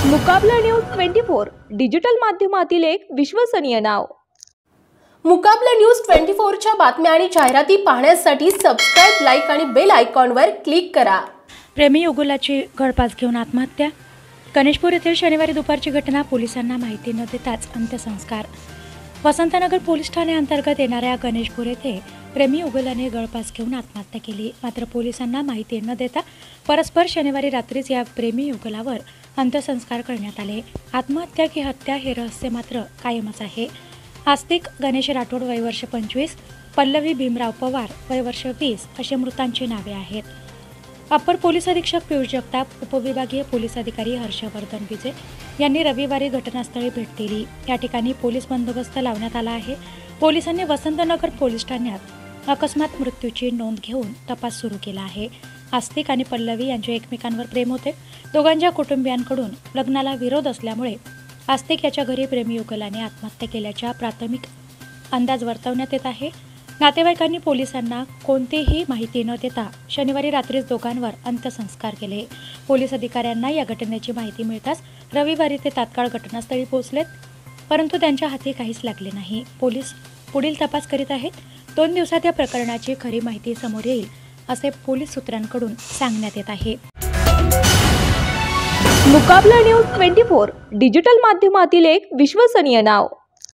मुकाबला news 24 digital माध्यमातील एक विश्वसनीय नाव। मुकाबला न्यूज 24 च्या बातम्या आणि जाहिराती पाहण्यासाठी सबस्क्राइब, लाईक आणि बेल आयकॉनवर क्लिक करा। प्रेमी युगुलाची गळफास घेऊन आत्महत्या। गणेशपूर येथील शनिवारी दुपारची घटना। पोलिसांना माहिती न देताच अंत्यसंस्कार। वसंतनगर पोलीस ठाण्याअंतर्गत येणाऱ्या गणेशपूर येथे प्रेमी युगुलाने गळफास घेऊन आत्महत्या केली। मात्र पोलिसांना माहिती न देता परस्पर शनिवारी रात्रीच या प्रेमी युगुलावर अंत्यसंस्कार करण्यात आले। आत्महत्या की हत्या हे रहस्य मात्र कायमच आहे। आस्तिक गणेश राठोड वय वर्ष 25, पल्लवी भीमराव पवार वय वर्ष 20 असे मृतांची नावे आहेत। अपर पोलीस अधीक्षक पियुष जगताप, उपविभागीय पोलीस अधिकारी हर्षवर्धन विजय यांनी रविवारी घटनास्थळी भेट दिली। या ठिकाणी पोलीस बंदोबस्त लावण्यात आला आहे। पोलिसांनी वसंतनगर पोलीस ठाण्यात अकस्मात मृत्यूची नोंद घेऊन तपास सुरू केला आहे। आस्तिक आणि पल्लवी यांचे एकमेकांवर प्रेम होते। दोघांच्या कुटुंबियांकडून लग्नाला विरोध असल्यामुळे आस्तिक याच्या घरी प्रेमी युगलाने आत्महत्या केल्याचा प्राथमिक अंदाज वर्तवण्यात येत आहे। नातेवाईकांनी पोलिसांना कोणतीही माहिती न देता शनिवारी रात्रीच दोघांवर अंत्यसंस्कार केले। पोलीस अधिकाऱ्यांना या घटनेची माहिती मिळताच रविवारी ते तात्काळ घटनास्थळी पोहोचलेत, परंतु त्यांच्या हाती काहीच लागले नाही। पोलीस पुढील तपास करीत आहेत। 2 दिवसात या प्रकरणाची खरी माहिती समोर येईल असे पोलीस सूत्रांकडून सांगण्यात येत आहे। मुकाबला न्यूज 24 डिजिटल माध्यमातील एक विश्वसनीय नाव।